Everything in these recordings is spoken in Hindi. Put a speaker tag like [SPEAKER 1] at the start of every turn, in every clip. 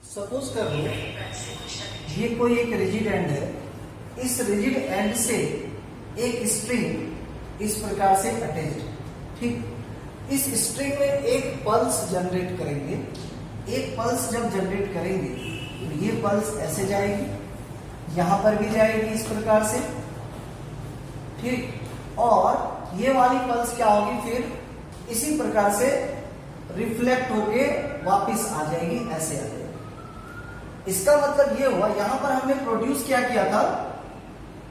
[SPEAKER 1] सपोज कर लो ये कोई एक रिजिड एंड है, इस रिजिड एंड से एक स्ट्रिंग इस प्रकार से अटैच्ड, ठीक। इस स्ट्रिंग में एक पल्स जनरेट करेंगे। एक पल्स जब जनरेट करेंगे तो ये पल्स ऐसे जाएगी, यहां पर भी जाएगी इस प्रकार से, ठीक। और ये वाली पल्स क्या होगी, फिर इसी प्रकार से रिफ्लेक्ट होके वापस आ जाएगी, ऐसे आ जाएगी। इसका मतलब ये हुआ, यहां पर हमने प्रोड्यूस क्या किया था,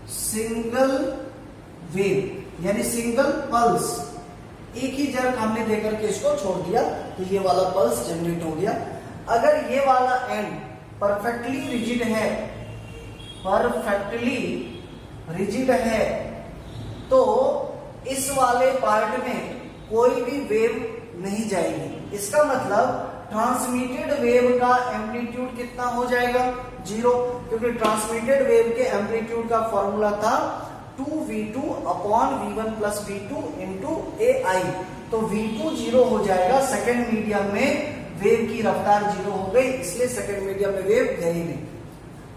[SPEAKER 1] सिंगल वेव यानी सिंगल पल्स, एक ही जर्क हमने देकर के इसको छोड़ दिया तो ये वाला पल्स जनरेट हो गया। अगर ये वाला एंड परफेक्टली रिजिड है, परफेक्टली रिजिड है, तो इस वाले पार्ट में कोई भी वेव नहीं जाएगी। इसका मतलब ट्रांसमिटेड वेव का एम्पलीट्यूड कितना हो जाएगा, 0, क्योंकि ट्रांसमिटेड वेव के एम्पलीट्यूड का फॉर्मूला था 2v2 upon v1 plus v2 into ai। तो v2 0 हो जाएगा, सेकेंड मीडियम में वेव की रफ्तार 0 हो गई, इसलिए सेकेंड मीडियम में वेव गई नहीं।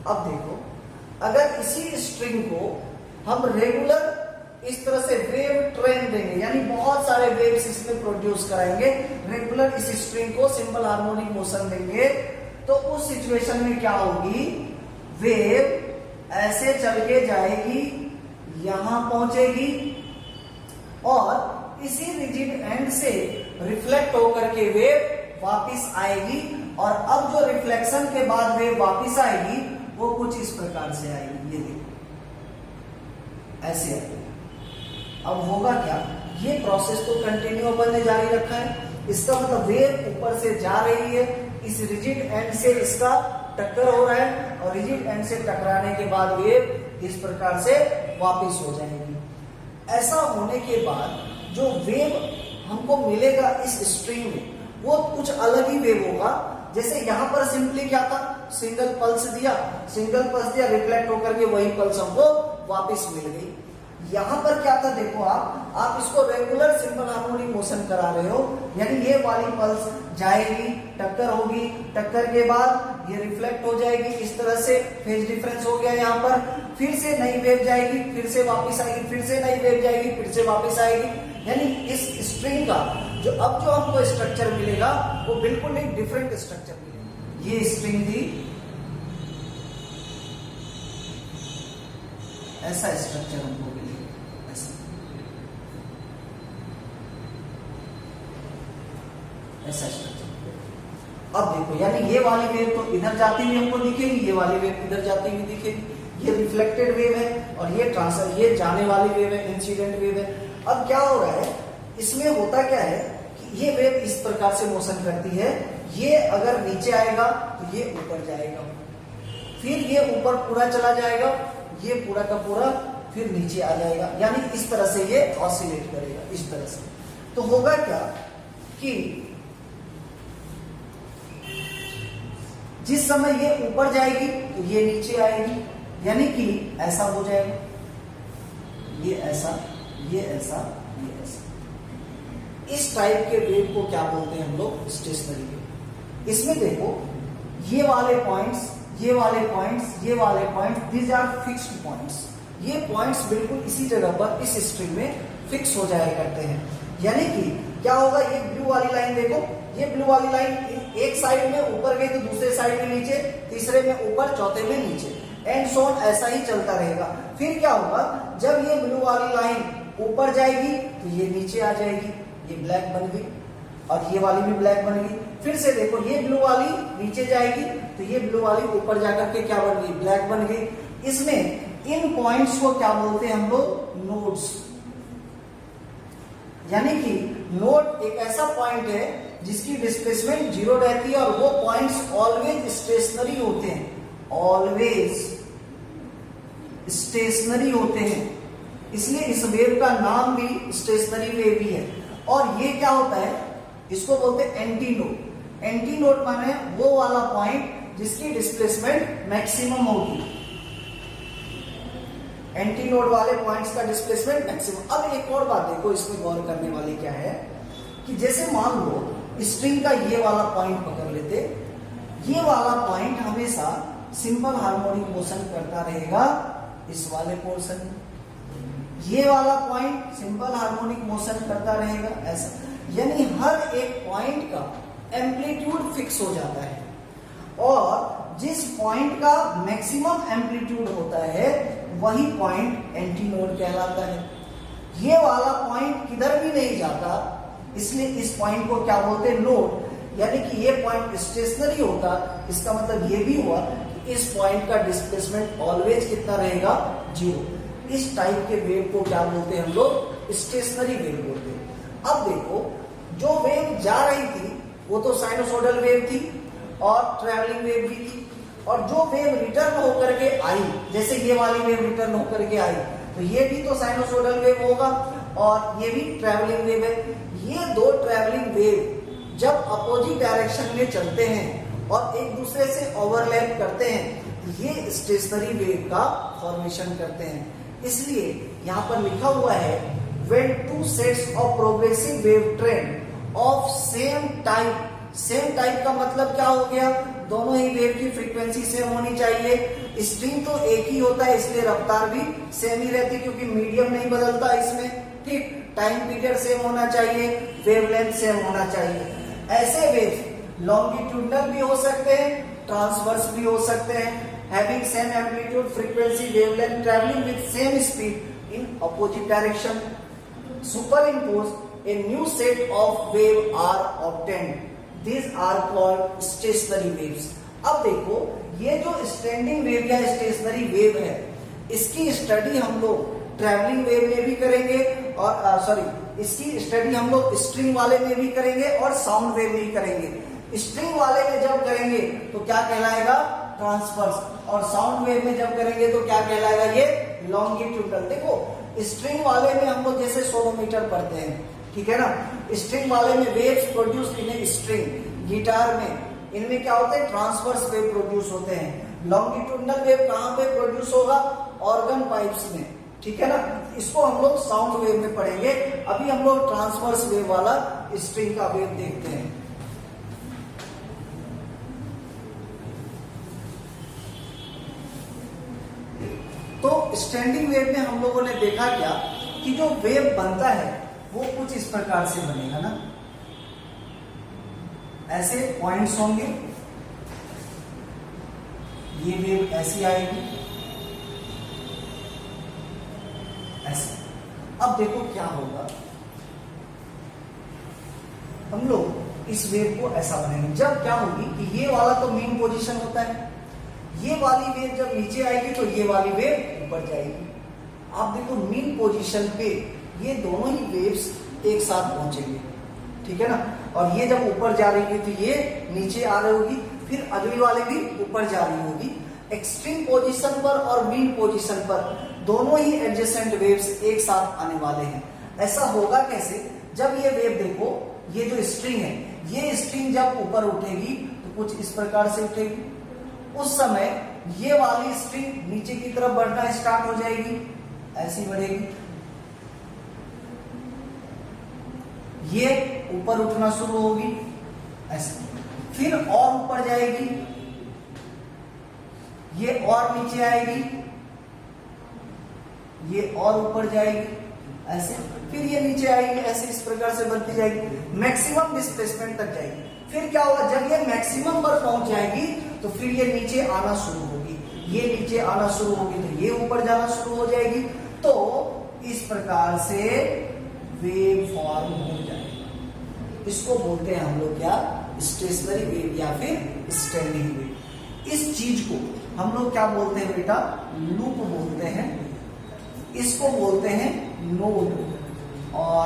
[SPEAKER 1] अब देखो, अगर इसी स्ट्रिंग को हम रेगुलर इस तरह से वेव ट्रेन देंगे, यानी बहुत सारे वेव्स इसमें प्रोड्यूस कराएंगे, रेगुलर इस स्ट्रिंग को सिंपल हार्मोनिक मोशन देंगे, तो उस सिचुएशन में क्या होगी, वेव ऐसे चल के जाएगी, यहां पहुंचेगी और इसी रिजिड एंड से रिफ्लेक्ट होकर के वेव वापस आएगी। और अब जो रिफ्लेक्शन के बाद वेव वापस आएगी वो कुछ इस प्रकार से आएगी, ये देखो ऐसे आएगी। अब होगा क्या, ये प्रोसेस तो कंटिन्यू अपन ने जारी रखा है, इसका मतलब वेव ऊपर से जा रही है, इस रिजिड एंड से इसका टक्कर हो रहा है और रिजिड एंड से टकराने के बाद वेव इस प्रकार से वापस हो जाएगी। ऐसा होने के बाद जो वेव हमको मिलेगा इस स्ट्रिंग में वो कुछ अलग ही वेव होगा। जैसे यहां पर सिंपली क्या था, सिंगल पल्स दिया, रिफ्लेक्ट होकर के वही पल्स हमको वापस मिल गई। यहां पर क्या था, देखो आप इसको रेगुलर सिंपल हार्मोनिक मोशन करा रहे हो, यानी ये वाली पल्स जाएगी, टक्कर होगी, टक्कर के बाद ये रिफ्लेक्ट हो जाएगी, इस तरह से फेज डिफरेंस हो गया यहाँ पर, फिर से नई वेव जाएगी, फिर से वापस आएगी, फिर से नई वेव जाएगी, फिर से वापस आएगी। यानी इस स्ट्रिंग का जो हमको स्ट्रक्चर मिलेगा वो बिल्कुल एक डिफरेंट स्ट्रक्चर मिलेगा। ये स्ट्रिंग थी, ऐसा स्ट्रक्चर हमको मिलेगा, ऐसा स्ट्रक्चर। अब देखो, यानी ये वाली वेव तो इधर जाती हुई हमको दिखेगी, ये वाली वेव इधर जाती हुई दिखेगी। ये रिफ्लेक्टेड वेव है और ये जाने वाली वेव है, इंसिडेंट वेव है। अब क्या हो रहा है, इसमें होता क्या है कि ये वेव इस प्रकार से मोशन करती है, ये अगर नीचे आएगा तो ये ऊपर जाएगा, फिर ये ऊपर पूरा चला जाएगा, ये पूरा का पूरा फिर नीचे आ जाएगा, यानी इस तरह से ये ऑसिलेट करेगा, इस तरह से। तो होगा क्या कि जिस समय ये ऊपर जाएगी तो ये नीचे आएगी, यानी कि ऐसा हो जाएगा, ये ऐसा, ये ऐसा, ये ऐसा। इस टाइप के वेव को क्या बोलते हैं हम लोग, स्टेशनरी वेव। इसमें देखो, ये वाले पॉइंट्स, ये वाले पॉइंट्स, ये वाले points, these are fixed points. ये पॉइंट्स बिल्कुल इसी जगह पर इस स्ट्रिंग में फिक्स हो जाया करते हैं। यानी कि क्या होगा, ये ब्लू वाली लाइन देखो, ये ब्लू वाली लाइन एक साइड में ऊपर गई तो दूसरे साइड में नीचे, तीसरे में ऊपर, चौथे में नीचे, एंड सो ऑन, ऐसा ही चलता रहेगा। फिर क्या होगा, जब ये ब्लू वाली लाइन ऊपर जाएगी तो ये नीचे आ जाएगी, ये ब्लैक बन गई, और ये वाली भी ब्लैक बन गई। फिर से देखो, ये ब्लू वाली नीचे जाएगी तो ये ब्लू वाली ऊपर जाकर के क्या बन गई, ब्लैक बन गई। इसमें इन पॉइंट्स को क्या बोलते हैं हम लोग, नोड्स। यानी कि नोड एक ऐसा पॉइंट है जिसकी डिस्प्लेसमेंट 0 रहती है और वो पॉइंट्स ऑलवेज स्टेशनरी होते हैं, ऑलवेज स्टेशनरी होते हैं, इसलिए इस वेव का नाम भी स्टेशनरी वेव ही है। और ये क्या होता है, इसको बोलते हैं एंटी नोड। एंटी नोड माने वो वाला पॉइंट जिसकी डिस्प्लेसमेंट मैक्सिमम होगी, एंटी नोड वाले पॉइंट्स का डिस्प्लेसमेंट मैक्सिमम। अब एक और बात देखो, इसमें गौर करने वाली क्या है कि जैसे मान लो स्ट्रिंग का ये वाला पॉइंट पकड़ लेते, ये वाला पॉइंट हमेशा सिंपल हार्मोनिक मोशन करता रहेगा इस वाले पोर्शन में, ये वाला पॉइंट सिंपल हार्मोनिक मोशन करता रहेगा ऐसा, यानी हर एक पॉइंट का एम्पलीट्यूड फिक्स हो जाता है और जिस पॉइंट का मैक्सिमम एम्पलीट्यूड होता है वही पॉइंट एंटीनोड कहलाता है। ये वाला पॉइंट किधर भी नहीं जाता, इसलिए इस पॉइंट को क्या बोलते हैं, नोड, यानी कि ये पॉइंट स्टेशनरी होता, इसका मतलब ये भी हुआ कि इस पॉइंट का डिस्प्लेसमेंट ऑलवेज कितना रहेगा, 0। इस टाइप के वेव को क्या बोलते हैं हम लोग, स्टेशनरी वेव बोलते हैं। अब देखो, जो वेव जा रही थी वो तो साइनोसोडल वेव थी और ट्रैवलिंग वेव भी थी, और जो वेव रिटर्न होकर के आई, जैसे ये वाली वेव रिटर्न होकर के आई, तो ये भी तो साइनोसोडल वेव होगा और ये भी ट्रैवलिंग वेव है। ये दो ट्रैवलिंग वेव जब अपोजिट डायरेक्शन में चलते हैं और एक दूसरे से ओवरलैप करते हैं, ये स्टेशनरी वेव का फॉर्मेशन करते हैं। इसलिए यहाँ पर लिखा हुआ है, when two sets of progressive wave trend of same type, same type का मतलब क्या हो गया, दोनों ही वेव की फ्रीक्वेंसी सेम होनी चाहिए। स्ट्रिंग तो एक ही होता है इसलिए रफ्तार भी सेम ही रहती, क्योंकि मीडियम नहीं बदलता इसमें, ठीक। टाइम पीरियड सेम होना चाहिए, वेवलेंथ सेम होना चाहिए। ऐसे वेव लॉन्गिट्यूडनल भी हो सकते हैं, ट्रांसवर्स भी हो सकते हैं, having same amplitude, frequency, wavelength, travelling with same speed in opposite direction, superimpose a new set of wave are obtained. These are called stationary waves. अब देखो, ये जो स्टैंडिंग वेव या स्टेशनरी वेव है, इसकी स्टडी हम लोग ट्रैवलिंग वेव में भी करेंगे और इसकी स्टडी हम लोग स्ट्रिंग वाले में भी करेंगे और साउंड वेव में भी करेंगे। स्ट्रिंग वाले में जब करेंगे तो क्या कहलाएगा, ट्रांसवर्स, और साउंड वेव में जब करेंगे तो क्या कहलाएगा, ये लॉन्गिट्यूडनल। देखो, स्ट्रिंग वाले में हम लोग जैसे सोनोमीटर पढ़ते हैं, ठीक है ना, स्ट्रिंग वाले में waves produce in a string, guitar में इनमें क्या होते हैं, ट्रांसवर्स वेव प्रोड्यूस होते हैं। लॉन्गिट्यूडनल वेव कहां पे प्रोड्यूस होगा, ऑर्गन पाइप्स में, ठीक है ना। इसको हम लोग साउंड वेव में पढ़ेंगे। अभी हम लोग ट्रांसवर्स वेव वाला स्ट्रिंग का वेव देखते हैं। तो स्टैंडिंग वेव में हम लोगों ने देखा क्या कि जो वेव बनता है वो कुछ इस प्रकार से बनेगा ना, ऐसे पॉइंट्स होंगे, ये वेव ऐसी आएगी, ऐसे। अब देखो क्या होगा, हम लोग इस वेव को ऐसा बनाएंगे, जब क्या होगी कि ये वाला तो मीन पोजीशन होता है, ये वाली वेव जब नीचे आएगी तो ये वाली वेव ऊपर जाएगी। आप देखो, मीन पोजीशन पे ये दोनों ही वेव्स एक साथ पहुंचेंगे, ठीक है ना, और ये जब ऊपर जा रही है तो ये नीचे आ रही होगी, फिर अगली वाली भी ऊपर जा रही होगी। एक्सट्रीम पोजीशन पर और मीन पोजीशन पर दोनों ही एडजेसेंट वेव्स एक साथ आने वाले हैं। ऐसा होगा कैसे, जब ये वेव देखो, ये जो स्ट्रिंग है, ये स्ट्रिंग जब ऊपर उठेगी तो कुछ इस प्रकार से उठेगी, उस समय ये वाली स्ट्रिंग नीचे की तरफ बढ़ना स्टार्ट हो जाएगी, ऐसी बढ़ेगी, ये ऊपर उठना शुरू होगी ऐसे, फिर और ऊपर जाएगी, ये और नीचे आएगी, ये और ऊपर जाएगी ऐसे, फिर ये नीचे आएगी, ऐसे इस प्रकार से बढ़ती जाएगी, मैक्सिमम डिस्प्लेसमेंट तक जाएगी। फिर क्या होगा, जब ये मैक्सिमम पर पहुंच जाएगी तो फिर ये नीचे आना शुरू होगी, ये नीचे आना शुरू होगी तो ये ऊपर जाना शुरू हो जाएगी। तो इस प्रकार से वेव फॉर्म हो जाएगा। इसको बोलते हैं हम लोग क्या, स्टेशनरी वेव या फिर स्टैंडिंग वेव। इस चीज को हम लोग क्या बोलते हैं बेटा, लूप बोलते हैं, इसको बोलते हैं नोड, और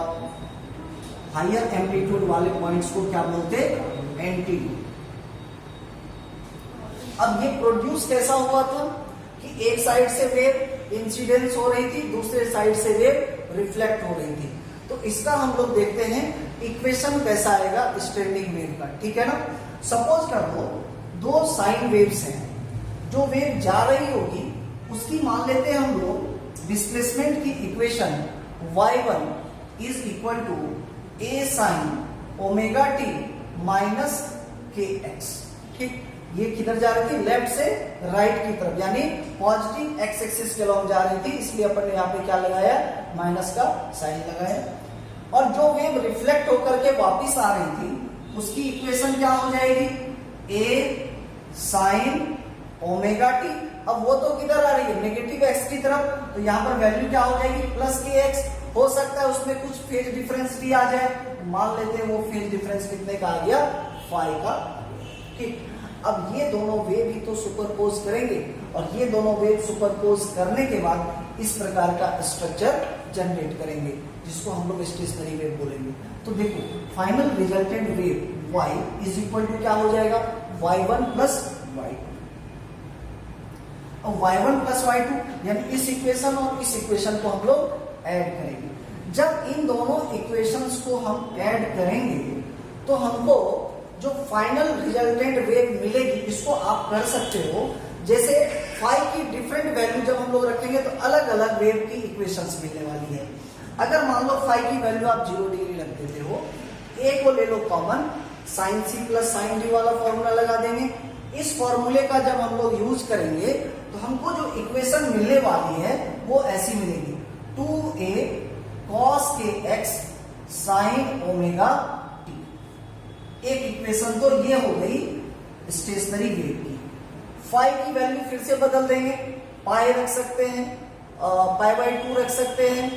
[SPEAKER 1] हायर एम्पलीट्यूड वाले पॉइंट्स को क्या बोलते हैं, एंटीट्यूड। अब ये प्रोड्यूस कैसा हुआ था कि एक साइड से वेव इंसिडेंस हो रही थी, दूसरे साइड से वेव रिफ्लेक्ट हो रही थी। तो इसका हम लोग देखते हैं इक्वेशन कैसा आएगा स्टैंडिंग वेव का, ठीक है ना। सपोज कर लो दो साइन वेव्स हैं, जो वेव जा रही होगी उसकी मान लेते हैं हम लोग डिस्प्लेसमेंट की equation y1 is equal to a sin omega t minus kx, ठीक। ये किधर जा रही थी, लेफ्ट से राइट की तरफ, यानी पॉजिटिव एक्स एक्सिस के अलॉन्ग जा रही थी, इसलिए अपन ने यहाँ पे क्या लगाया, माइनस का साइन लगाया। और जो वेव रिफ्लेक्ट होकर के वापिस आ रही थी उसकी इक्वेशन क्या हो जाएगी, ए साइन ओमेगा टी। अब वो तो किधर आ रही है, नेगेटिव एक्स की तरफ, तो यहाँ पर वैल्यू क्या हो जाएगी, प्लस के एक्स। हो सकता है उसमें कुछ फेज डिफरेंस भी आ जाए, मान लेते हैं वो फेज डिफरेंस कितने का आ गया, फाई का। ठीक, अब ये दोनों वेव ही तो सुपरपोज करेंगे, और ये दोनों वेव सुपरपोज करने के बाद इस प्रकार का स्ट्रक्चर जनरेट करेंगे, जिसको हम लोग स्टेशनरी वेव बोलेंगे। तो देखो final resultant wave y is equal to क्या हो जाएगा, y1 प्लस y2। और y1 प्लस y2 यानी इस इक्वेशन और इस इक्वेशन को हम लोग ऐड करेंगे। जब इन दोनों इक्वेशंस को हम ऐड करेंगे तो हमको जो फाइनल रिजल्टेंट वेव मिलेगी, इसको आप कर सकते हो, जैसे फाई की डिफरेंट वैल्यू जब हम लोग रखेंगे तो अलग अलग वेव की इक्वेशंस मिलने वाली है। अगर मान लो फाई की वैल्यू आप 0 डिग्री रख देते हो, ए को ले लो common, sine C plus sine D वाला फॉर्मूला लगा देंगे। इस फॉर्मूले का जब हम लोग यूज करेंगे तो हमको जो इक्वेशन मिलने वाली है वो ऐसी मिलेगी, 2a cos के x साइन ओमेगा टी। एक इक्वेशन तो ये हो गई स्टेशनरी वेव की। फाई की वैल्यू फिर से बदल देंगे, पाई रख सकते हैं, पाई बाई 2 रख सकते हैं,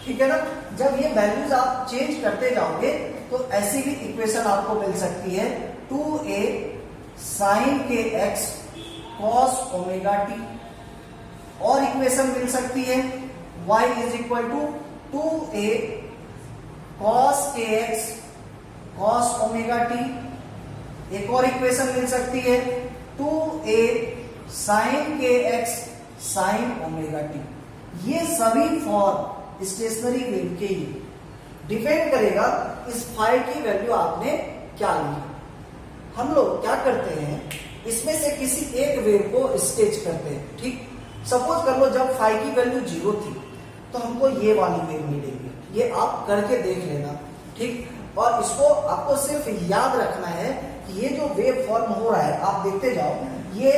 [SPEAKER 1] ठीक है ना। जब ये वैल्यूज आप चेंज करते जाओगे तो ऐसी भी इक्वेशन आपको मिल सकती है, 2a साइन के x cos ओमेगा टी। और इक्वेशन मिल सकती है y is equal to 2a cos के x cos ओमेगा टी। एक और इक्वेशन मिल सकती है 2a साइन के x साइन ओमेगा टी। ये सभी फॉर्म स्टेशनरी वेव के ही डिपेंड करेगा इस फाई की वैल्यू आपने क्या ली। हम लोग क्या करते हैं, इसमें से किसी एक वेव को स्केच करते हैं। ठीक, सपोज कर लो जब फाई की वैल्यू 0 थी तो हमको ये वाली वेव मिलेगी, ये आप करके देख लेना। ठीक, और इसको आपको सिर्फ याद रखना है कि ये जो वेव फॉर्म हो रहा है, आप देखते जाओ, ये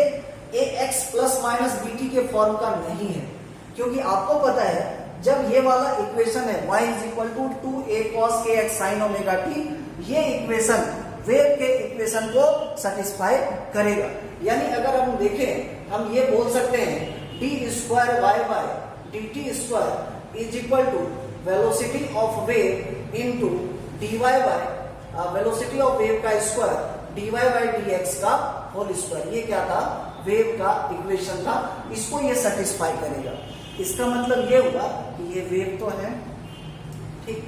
[SPEAKER 1] ax प्लस माइनस bt के फॉर्म का नहीं है, क्योंकि आपको पता है जब ये वाला इक्वेशन है y is equal to 2a cos के x साइन ओमेगा टी, ये इक्वेशन वेव के इक्वेशन को सेटिस्फाई करेगा। यानी अगर हम देखें, हम ये बोल सकते हैं d square Y by D T square is equal to velocity of wave into D Y by velocity of wave का square D Y by D X का होल स्क्वायर। ये क्या था, वेव का इक्वेशन था, इसको ये सेटिस्फाई करेगा। इसका मतलब ये हुआ कि ये वेव तो है, ठीक,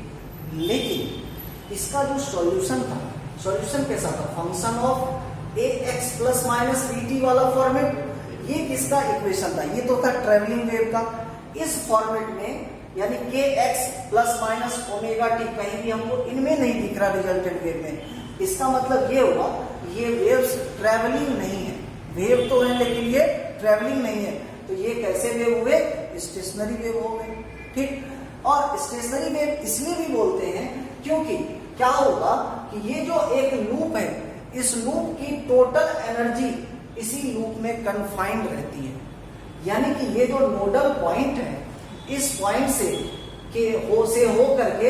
[SPEAKER 1] लेकिन इसका जो सॉल्यूशन था, सॉल्यूशन कैसा था, function of a x plus minus b t वाला फॉर्मेट। ये किसका इक्वेशन था, ये तो था ट्रेवलिंग वेव का। इस फॉर्मेट में यानी के x plus minus omega T कहीं भी हमको इनमें नहीं दिख रहा रिजल्टेंट वेव में। इसका मतलब ये हुआ ये वेव्स ट्रेवलिंग नहीं है, वेव तो है लेकिन ये ट्रेवलिंग नहीं है। तो ये कैसे वेव हुए, स्टेशनरी वेव हो गए। ठीक, और स्टेशनरी वेव इसलिए भी बोलते हैं क्योंकि क्या होगा कि ये जो एक लूप है, इस लूप की टोटल एनर्जी इसी लूप में कन्फाइंड रहती है। यानी कि ये जो नोडल पॉइंट है, इस पॉइंट से हो करके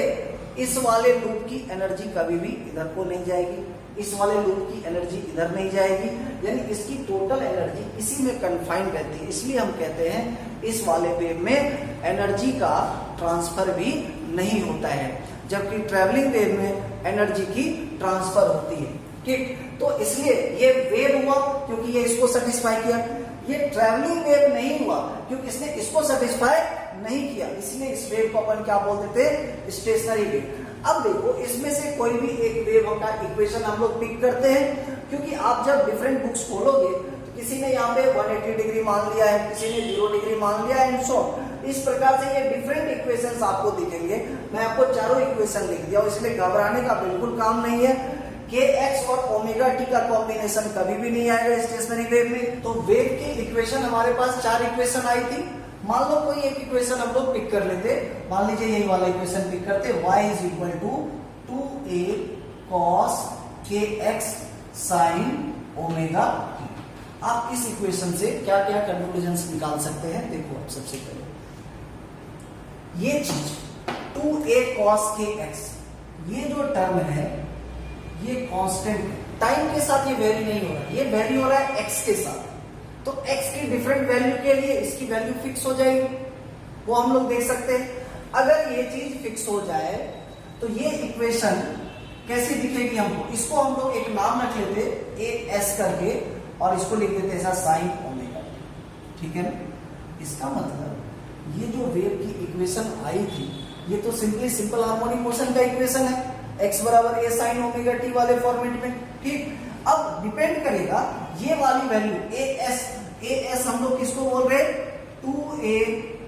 [SPEAKER 1] इस वाले लूप की एनर्जी कभी भी इधर को नहीं जाएगी, इस वाले लूप की एनर्जी इधर नहीं जाएगी, यानी इसकी टोटल एनर्जी इसी में कन्फाइंड रहती है। इसलिए हम कहते हैं इस वाले वेव में एनर्जी का ट्रांसफर भी नहीं होता है, जबकि ट्रैवलिंग वेव में एनर्जी की ट्रांसफर होती है। ठीक, तो इसलिए ये वेव हुआ क्योंकि ये इसको सेटिस्फाई किया। ये ट्रैवलिंग वेव नहीं हुआ क्योंकि इसने इसको सेटिस्फाई नहीं किया, इसलिए इस वेव को अपन क्या बोलते थे, स्टेशनरी वेव। अब देखो, इसमें से कोई भी एक वेव का इक्वेशन हम लोग पिक करते हैं, क्योंकि आप जब डिफरेंट बुक्स खोलोगे तो किसी ने यहाँ पे 180 डिग्री मान लिया है, किसी ने 0 डिग्री मान लिया है, एंड सो इस प्रकार से ये डिफरेंट इक्वेशंस आपको दिखेंगे। मैं आपको चारों इक्वेशन लिख दिया, इसलिए घबराने का बिल्कुल काम नहीं है। के एक्स और ओमेगा टी का कॉम्बिनेशन कभी भी नहीं आएगा स्टेशनरी वेव में। तो वेव की इक्वेशन हमारे पास 4 इक्वेशन आई थी। मान लो कोई एक इक्वेशन हम लोग पिक कर लेते, मान लीजिए यही वाला इक्वेशन पिक करते, y is equal to 2a cos के x साइन ओमेगा टी। आप इस इक्वेशन से क्या क्या कंक्लूजन्स निकाल सकते हैं? देखो आप सबसे पहले ये चीज 2a cos kx, ये जो टर्म है ये कांस्टेंट है, टाइम के साथ ये वेरी नहीं हो रहा है, ये वेरी हो रहा है x के साथ। तो x की डिफरेंट वैल्यू के लिए इसकी वैल्यू फिक्स हो जाएगी, वो हम लोग देख सकते हैं। अगर ये चीज फिक्स हो जाए तो ये इक्वेशन कैसी दिखेगी हमको? इसको हम लोग एक नाम रख लेते ए एस करके और इसको लिख देते ऐसा साइन ओमेगा, ठीक है ना। इसका मतलब ये जो वेव की इक्वेशन आई थी ये तो सिंपल हार्मोनिक मोशन का इक्वेशन है, x बराबर ए साइन ओमेगा टी वाले फॉर्मेट में, ठीक। अब डिपेंड करेगा ये वाली वैल्यू ए एस हम लोग किसको बोल रहे हैं? 2a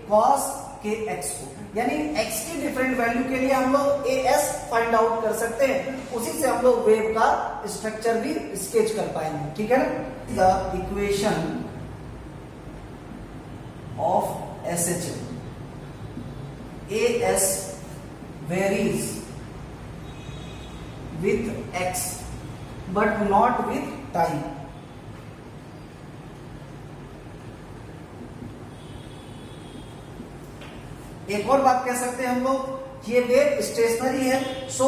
[SPEAKER 1] cos kx को, यानी x की डिफरेंट वैल्यू के लिए हम लोग ए एस फाइंड आउट कर सकते हैं, उसी से हम लोग वेव का स्ट्रक्चर भी स्केच कर पाएंगे, ठीक है ना। The equation of SHM, AS varies with x but not with time. एक और बात कह सकते हैं हम लोग, ये वेव स्टेशनरी है, so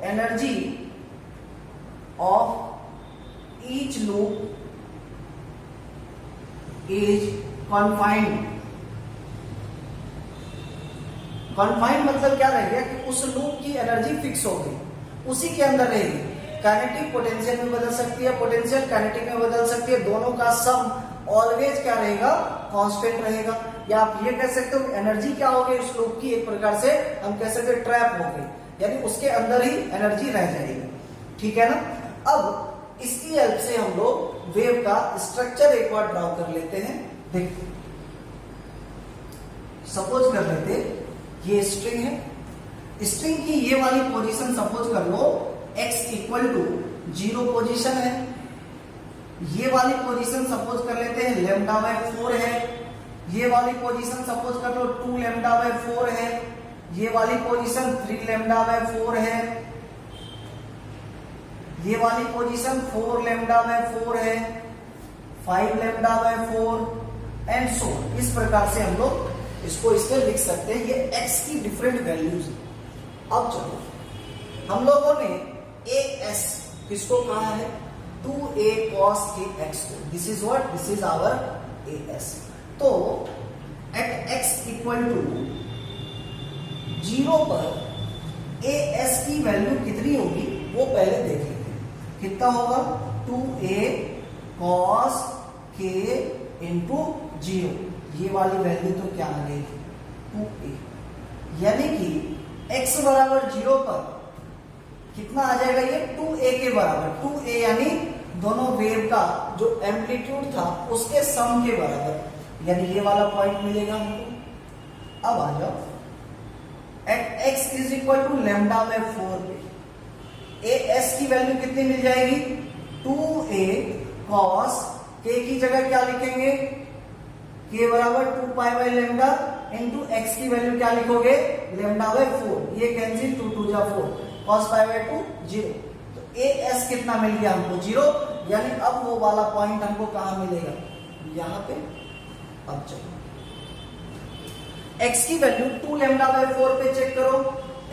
[SPEAKER 1] energy of each loop is confined. Confined मतलब क्या रहेगा कि उस लूप की एनर्जी फिक्स हो गई, उसी के अंदर रहेगी। काइनेटिक पोटेंशियल में बदल सकती है, पोटेंशियल काइनेटिक में बदल सकती है, दोनों का सम ऑलवेज क्या रहेगा? कांस्टेंट रहेगा। या आप ये कह सकते हो एनर्जी क्या हो गई उस लूप की, एक प्रकार से हम कह सकते हैं ट्रैप हो गई, यानी उसके अंदर ही एनर्जी रह जाएगी, ठीक है ना। अब इसकी हेल्प से हम लोग वेव का स्ट्रक्चर एक बार ड्रॉ कर लेते हैं। देखो सपोज कर लेते ये स्ट्रिंग है, स्ट्रिंग की ये वाली पोजीशन सपोज कर लो x इक्वल टू 0 पोजीशन है, ये वाली पोजीशन सपोज कर लेते हैं λ/4 है, ये वाली पोजीशन सपोज कर लो 2 λ/4 है, ये वाली पोजीशन 3 λ/4 है, ये वाली पोजीशन 4 λ/4 है, 5 λ/4 एंड सो। इस प्रकार से हम लोग इसको इसमें लिख सकते हैं, ये x की डिफरेंट वैल्यूज है। अब चलो हम लोगों ने as किसको कहा है? 2a cos kx को, this is what, this is our as। तो एट x इक्वल टू 0 पर as की वैल्यू कितनी होगी वो पहले देख लेते हैं। कितना होगा? 2a cos k इंटू 0, ये वाली वैल्यू तो क्या आ गई? 2a, यानी कि x बराबर 0 पर कितना आ जाएगा? ये 2a के बराबर, 2a यानी दोनों वेव का जो एम्पलीट्यूड था उसके सम के बराबर, यानी ये वाला पॉइंट मिलेगा हमको। अब आ जाओ at x is equal to λ/4 पे as की वैल्यू कितनी मिल जाएगी? 2a cos k की जगह क्या लिखेंगे? k बराबर 2π/λ इंटू x की वैल्यू क्या लिखोगे? λ/4, ये कैंसिल 2 2 जा 4, cos π/2 0। तो as कितना मिल गया हमको? 0, यानी अब वो वाला पॉइंट हमको कहां मिलेगा? यहां पे। अब चलो x की वैल्यू 2 λ/4 पे चेक करो,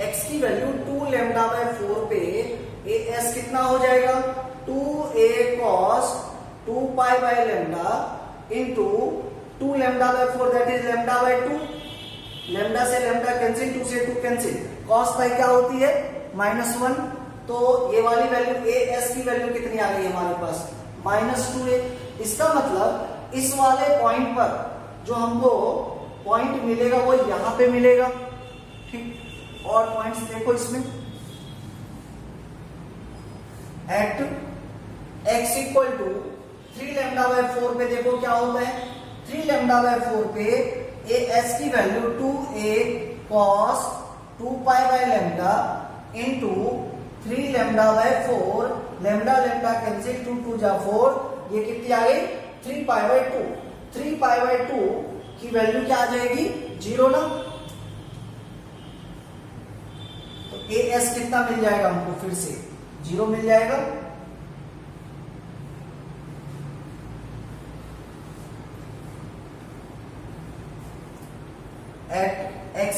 [SPEAKER 1] x की वैल्यू 2 λ/4 पे as कितना हो जाएगा? 2a cos 2π/λ into 2 λ/4 that is λ/2, lambda से लैम्डा कैंसिल, 2 से 2 कैंसिल, cos पाई क्या होती है? -1। तो ये वाली वैल्यू as की वैल्यू कितनी आ गई हमारे पास? -2a। इसका मतलब इस वाले पॉइंट पर जो हमको पॉइंट मिलेगा वो यहां पे मिलेगा, ठीक। और पॉइंट्स देखो इसमें, एट x इक्वल टू 3 λ/4 पे देखो क्या होता है? 3 λ/4 पे as की value 2a cos 2π/λ into 3 λ/4, lambda lambda cancel, 2 2 जा 4, ये कितनी आ गई? 3π/2। 3π/2 की वैल्यू क्या आ जाएगी? 0 ना। तो as कितना मिल जाएगा हमको? फिर से 0 मिल जाएगा।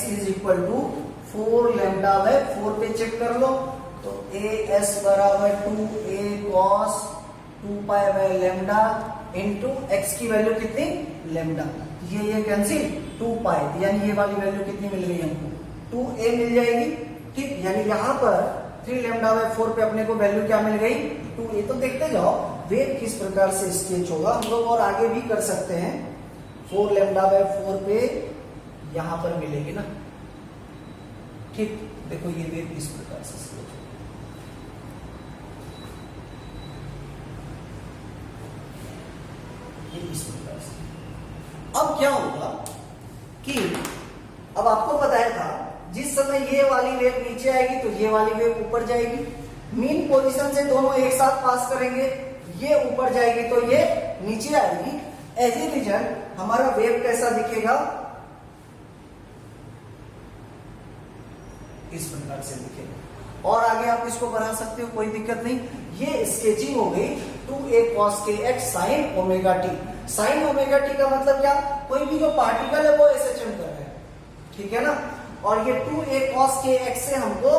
[SPEAKER 1] Is equal to 4 lambda by 4 पे चेक कर लो, तो ए एस बराबर 2a cos 2 pi by lambda into x की वैल्यू कितनी, लैम्डा, ये कैंसिल 2 पाई, यानी ये वाली वैल्यू कितनी मिल गई हमको, 2a मिल जाएगी। ठीक, यानी यहाँ पर 3 लैम्डा बाय 4 पे अपने को वैल्यू क्या मिल गई, 2a। तो देखते जाओ वेव किस प्रकार से स्केच होगा, हम लोग और आगे भी कर सकते हैं। 4 लैम्डा बाय 4 पे यहां पर मिलेगी ना। ठीक, देखो ये वेव किस प्रकार से स्केच होगा, इस प्रकार से। अब क्या होगा कि अब आपको बताया था जिस समय ये वाली वेव नीचे आएगी तो ये वाली वेव ऊपर जाएगी, मीन पोजीशन से दोनों एक साथ पास करेंगे, ये ऊपर जाएगी तो ये नीचे आएगी। एज ए रिजल्ट हमारा वेव कैसा दिखेगा, इस प्रकार से दिखेगा। और आगे आप इसको बढ़ा सकते हो, कोई दिक्कत नहीं। ये स्केचिंग हो गई 2a cos kx sin omega t। sin omega t का मतलब क्या, कोई भी जो पार्टिकल है वो SHM कर रहा है, ठीक है ना। और ये 2a cos kx से हमको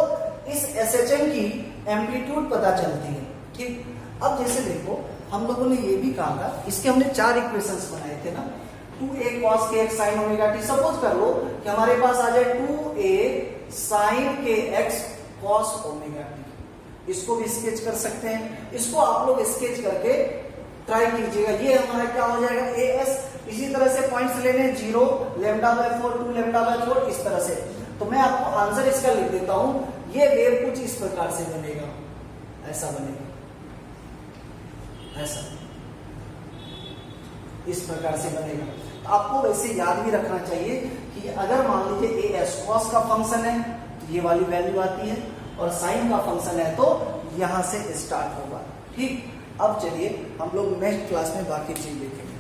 [SPEAKER 1] इस SHM की एम्पलीट्यूड पता चलती है। ठीक, अब जैसे देखो हम लोगों ने ये भी कहा था, इसके हमने 4 इक्वेशंस बनाए थे ना, 2a cos kx sin omega t। Suppose कर लो कि हमारे पास आ जाए 2a sin kx cos omega t, इसको भी स्केच कर सकते हैं। इसको आप लोग स्केच करके ट्राई कीजिएगा, ये हमारा क्या हो जाएगा as। इसी तरह से पॉइंट्स लेने 0 लैम्डा बाय 4 2 लैम्डा बाय 4 इस तरह से। तो मैं आपको आंसर इसका लिख देता हूं, ये वेव कुछ इस प्रकार से बनेगा, ऐसा बनेगा, ऐसा इस प्रकार से बनेगा। तो आपको वैसे याद भी रखना चाहिए कि अगर मान लीजिए as cos का फंक्शन है तो ये वाली वैल्यू आती है, और साइन का फंक्शन है तो यहां से स्टार्ट होगा। ठीक, अब चलिए हम लोग नेक्स्ट क्लास में बाकी चीज देखेंगे।